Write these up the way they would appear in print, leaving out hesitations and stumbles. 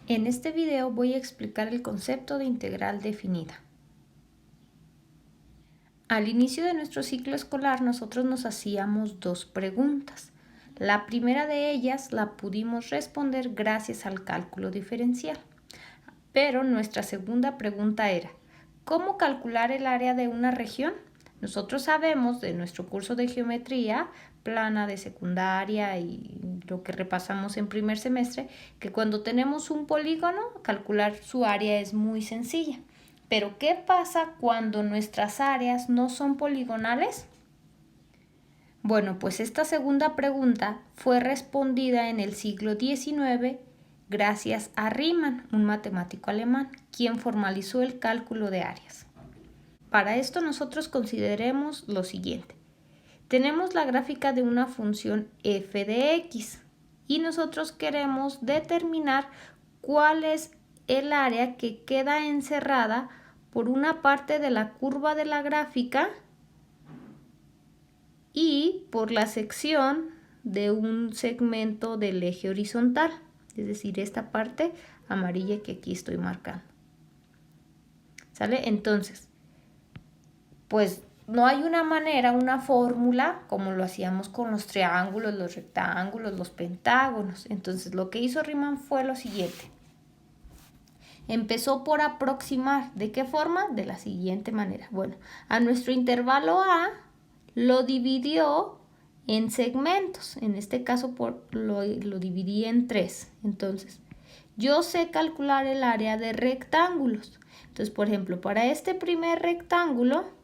En este video voy a explicar el concepto de integral definida. Al inicio de nuestro ciclo escolar nosotros nos hacíamos dos preguntas. La primera de ellas la pudimos responder gracias al cálculo diferencial. Pero nuestra segunda pregunta era, ¿cómo calcular el área de una región? Nosotros sabemos de nuestro curso de geometría plana de secundaria y lo que repasamos en primer semestre, que cuando tenemos un polígono, calcular su área es muy sencilla. Pero ¿qué pasa cuando nuestras áreas no son poligonales? Bueno, pues esta segunda pregunta fue respondida en el siglo XIX gracias a Riemann, un matemático alemán, quien formalizó el cálculo de áreas. Para esto nosotros consideremos lo siguiente. Tenemos la gráfica de una función f de x y nosotros queremos determinar cuál es el área que queda encerrada por una parte de la curva de la gráfica y por la sección de un segmento del eje horizontal, es decir, esta parte amarilla que aquí estoy marcando. ¿Sale? Entonces, pues no hay una manera, una fórmula, como lo hacíamos con los triángulos, los rectángulos, los pentágonos. Entonces, lo que hizo Riemann fue lo siguiente. Empezó por aproximar. ¿De qué forma? De la siguiente manera. Bueno, a nuestro intervalo A lo dividió en segmentos. En este caso lo dividí en 3. Entonces, yo sé calcular el área de rectángulos. Entonces, por ejemplo, para este primer rectángulo,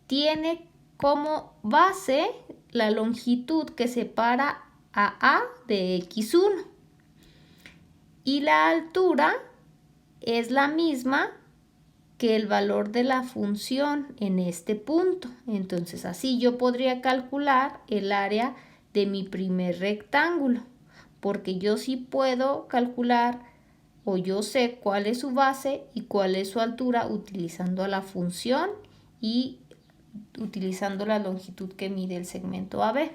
tiene como base la longitud que separa a de x1 y la altura es la misma que el valor de la función en este punto. Entonces así yo podría calcular el área de mi primer rectángulo, porque yo sí puedo calcular o yo sé cuál es su base y cuál es su altura utilizando la función y utilizando la longitud que mide el segmento AB.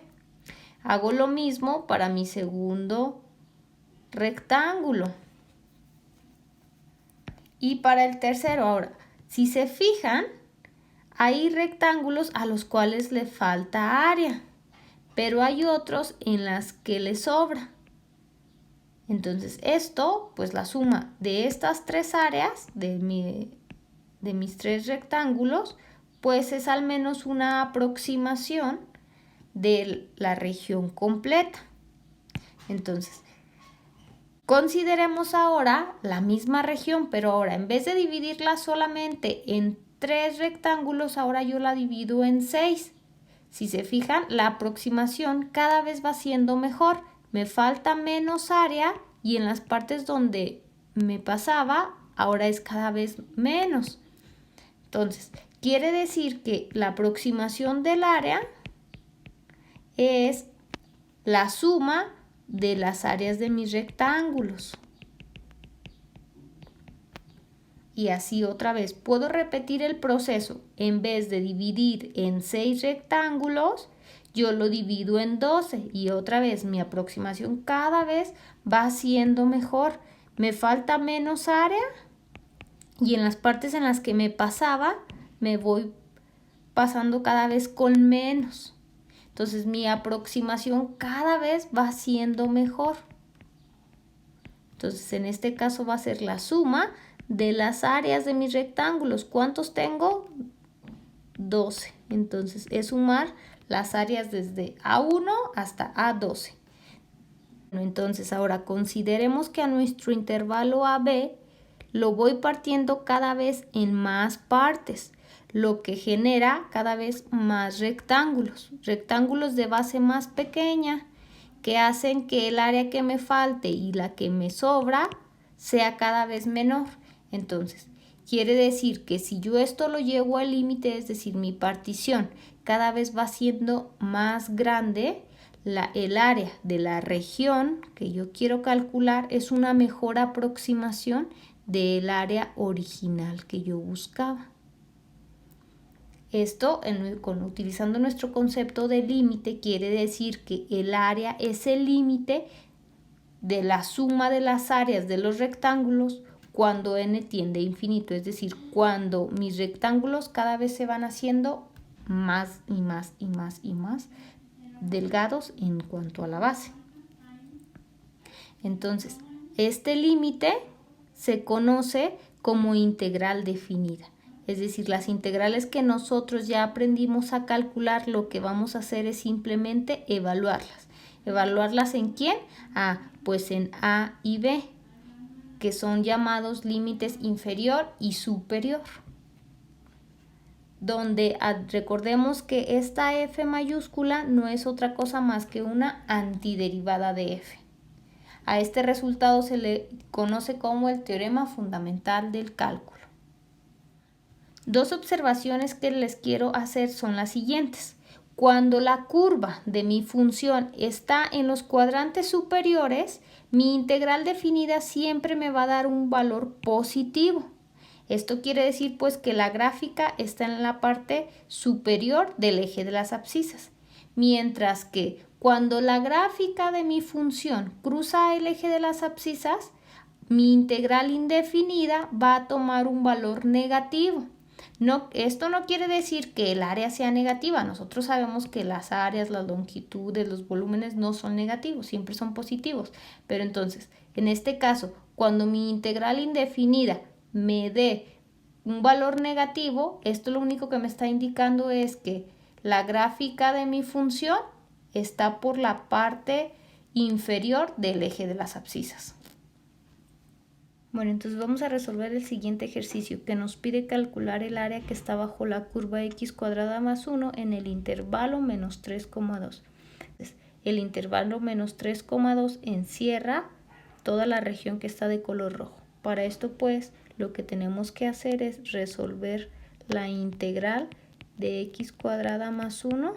Hago lo mismo para mi segundo rectángulo. Y para el tercero, ahora, si se fijan, hay rectángulos a los cuales le falta área, pero hay otros en las que le sobra. Entonces esto, pues la suma de estas tres áreas, de mis tres rectángulos, pues es al menos una aproximación de la región completa. Entonces, consideremos ahora la misma región, pero ahora en vez de dividirla solamente en 3 rectángulos, ahora yo la divido en 6. Si se fijan, la aproximación cada vez va siendo mejor. Me falta menos área y en las partes donde me pasaba, ahora es cada vez menos. Entonces, quiere decir que la aproximación del área es la suma de las áreas de mis rectángulos. Y así otra vez, puedo repetir el proceso. En vez de dividir en 6 rectángulos, yo lo divido en 12. Y otra vez, mi aproximación cada vez va siendo mejor. Me falta menos área y en las partes en las que me pasaba, me voy pasando cada vez con menos. Entonces mi aproximación cada vez va siendo mejor. Entonces en este caso va a ser la suma de las áreas de mis rectángulos. ¿Cuántos tengo? 12. Entonces es sumar las áreas desde A1 hasta A12. Entonces ahora consideremos que a nuestro intervalo AB lo voy partiendo cada vez en más partes, lo que genera cada vez más rectángulos de base más pequeña que hacen que el área que me falte y la que me sobra sea cada vez menor. Entonces, quiere decir que si yo esto lo llevo al límite, es decir, mi partición cada vez va siendo más grande, el área de la región que yo quiero calcular es una mejor aproximación del área original que yo buscaba. Esto, utilizando nuestro concepto de límite, quiere decir que el área es el límite de la suma de las áreas de los rectángulos cuando n tiende a infinito, es decir, cuando mis rectángulos cada vez se van haciendo más y más y más y más delgados en cuanto a la base. Entonces, este límite se conoce como integral definida. Es decir, las integrales que nosotros ya aprendimos a calcular, lo que vamos a hacer es simplemente evaluarlas. ¿Evaluarlas en quién? Pues en A y B, que son llamados límites inferior y superior. Donde recordemos que esta f mayúscula no es otra cosa más que una antiderivada de f. A este resultado se le conoce como el teorema fundamental del cálculo. Dos observaciones que les quiero hacer son las siguientes. Cuando la curva de mi función está en los cuadrantes superiores, mi integral definida siempre me va a dar un valor positivo. Esto quiere decir pues que la gráfica está en la parte superior del eje de las abscisas, mientras que cuando la gráfica de mi función cruza el eje de las abscisas, mi integral indefinida va a tomar un valor negativo. Esto no quiere decir que el área sea negativa. Nosotros sabemos que las áreas, las longitudes, los volúmenes no son negativos, siempre son positivos. Pero entonces, en este caso, cuando mi integral indefinida me dé un valor negativo, esto lo único que me está indicando es que la gráfica de mi función está por la parte inferior del eje de las abscisas. Bueno, entonces vamos a resolver el siguiente ejercicio que nos pide calcular el área que está bajo la curva x cuadrada más 1 en el intervalo menos 3,2. El intervalo menos 3,2 encierra toda la región que está de color rojo. Para esto pues lo que tenemos que hacer es resolver la integral de x cuadrada más 1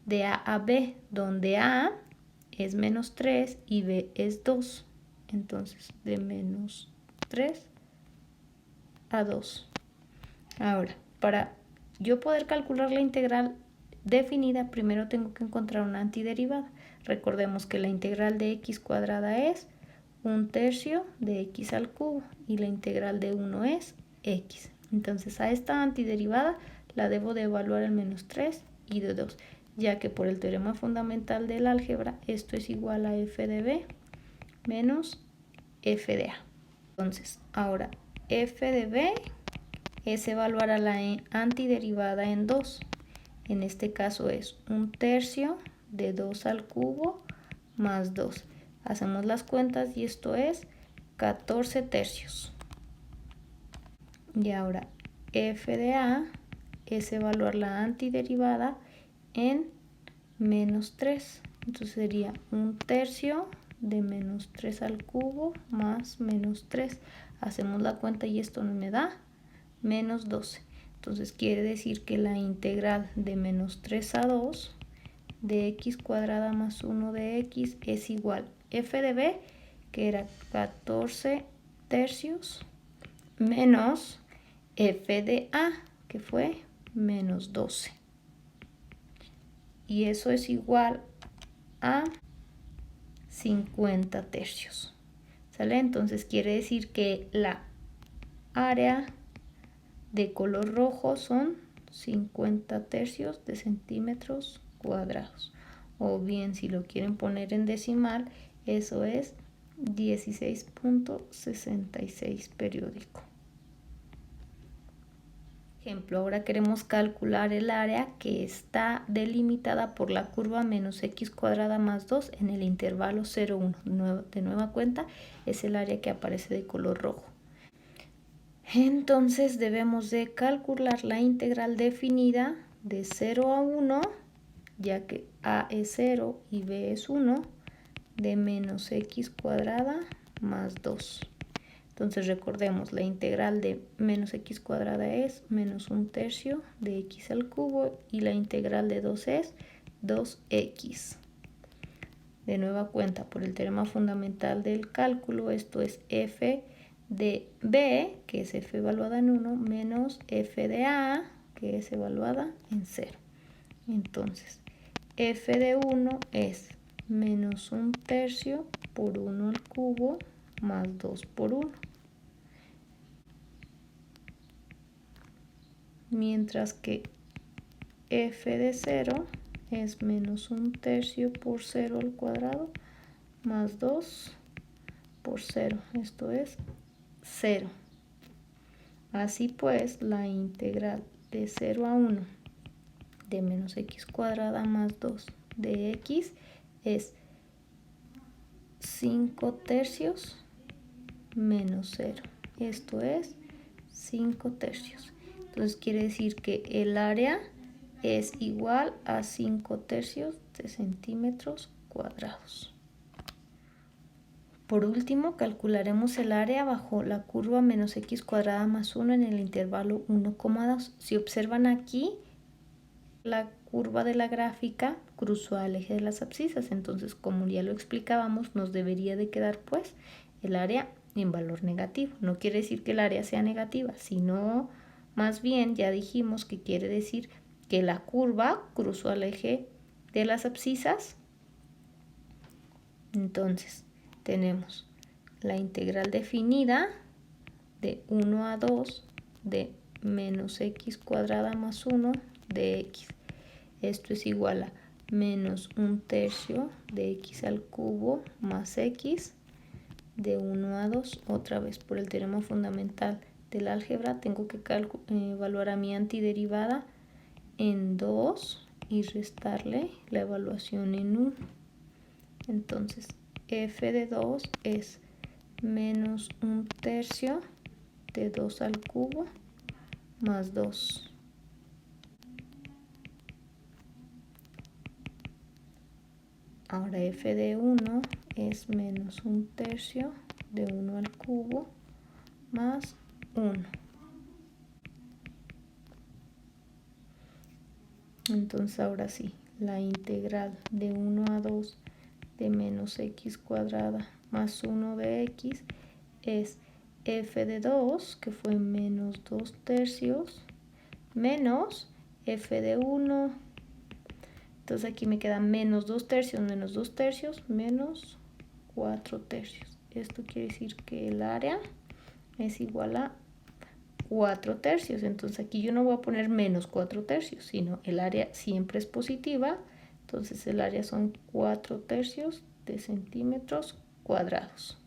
de a a b, donde a es menos 3 y b es 2. Entonces, de menos 3 a 2. Ahora, para yo poder calcular la integral definida, primero tengo que encontrar una antiderivada. Recordemos que la integral de x cuadrada es 1/3 de x al cubo y la integral de 1 es x. Entonces, a esta antiderivada la debo de evaluar en menos 3 y de 2, ya que por el teorema fundamental del álgebra, esto es igual a f de b menos f de a. Entonces, ahora f de b es evaluar a la antiderivada en 2. En este caso es 1/3 de 2 al cubo más 2. Hacemos las cuentas y esto es 14 tercios. Y ahora f de a es evaluar la antiderivada en menos 3. Entonces sería 1/3 de menos 3 al cubo más menos 3. Hacemos la cuenta y esto me da menos 12. Entonces quiere decir que la integral de menos 3 a 2 de x cuadrada más 1 de x es igual f de b, que era 14 tercios, menos f de a, que fue menos 12. Y eso es igual a 50 tercios. ¿Sale? Entonces quiere decir que la área de color rojo son 50 tercios de centímetros cuadrados. O bien, si lo quieren poner en decimal, eso es 16.66 periódico. Ejemplo, ahora queremos calcular el área que está delimitada por la curva menos x cuadrada más 2 en el intervalo 0, 1. De nueva cuenta, es el área que aparece de color rojo. Entonces debemos de calcular la integral definida de 0 a 1, ya que a es 0 y b es 1, de menos x cuadrada más 2. Entonces recordemos, la integral de menos x cuadrada es menos 1/3 de x al cubo y la integral de 2 es 2x. De nueva cuenta, por el teorema fundamental del cálculo, esto es f de b, que es f evaluada en 1, menos f de a, que es evaluada en 0. Entonces, f de 1 es menos 1/3 por 1 al cubo más 2 por 1. Mientras que f de 0 es menos 1/3 por 0 al cuadrado más 2 por 0. Esto es 0. Así pues, la integral de 0 a 1 de menos x cuadrada más 2 de x es 5/3 menos 0. Esto es 5/3. Entonces quiere decir que el área es igual a 5/3 de centímetros cuadrados. Por último, calcularemos el área bajo la curva menos x cuadrada más 1 en el intervalo 1,2. Si observan aquí, la curva de la gráfica cruzó al eje de las abscisas. Entonces, como ya lo explicábamos, nos debería de quedar pues el área en valor negativo. No quiere decir que el área sea negativa, sino más bien ya dijimos que quiere decir que la curva cruzó al eje de las abscisas. Entonces, tenemos la integral definida de 1 a 2 de menos x cuadrada más 1 de x. Esto es igual a menos 1/3 de x al cubo más x de 1 a 2. Otra vez, por el teorema fundamental del álgebra, tengo que evaluar a mi antiderivada en 2 y restarle la evaluación en 1. Entonces, f de 2 es menos 1/3 de 2 al cubo más 2. Ahora f de 1 es menos 1/3 de 1 al cubo más 1. Entonces ahora sí, la integral de 1 a 2 de menos x cuadrada más 1 de x es f de 2, que fue menos 2/3, menos f de 1. Entonces aquí me queda menos 2/3 menos 2/3 menos 4/3. Esto quiere decir que el área es igual a 4/3. Entonces aquí yo no voy a poner menos 4/3, sino el área siempre es positiva. Entonces el área son 4/3 de centímetros cuadrados.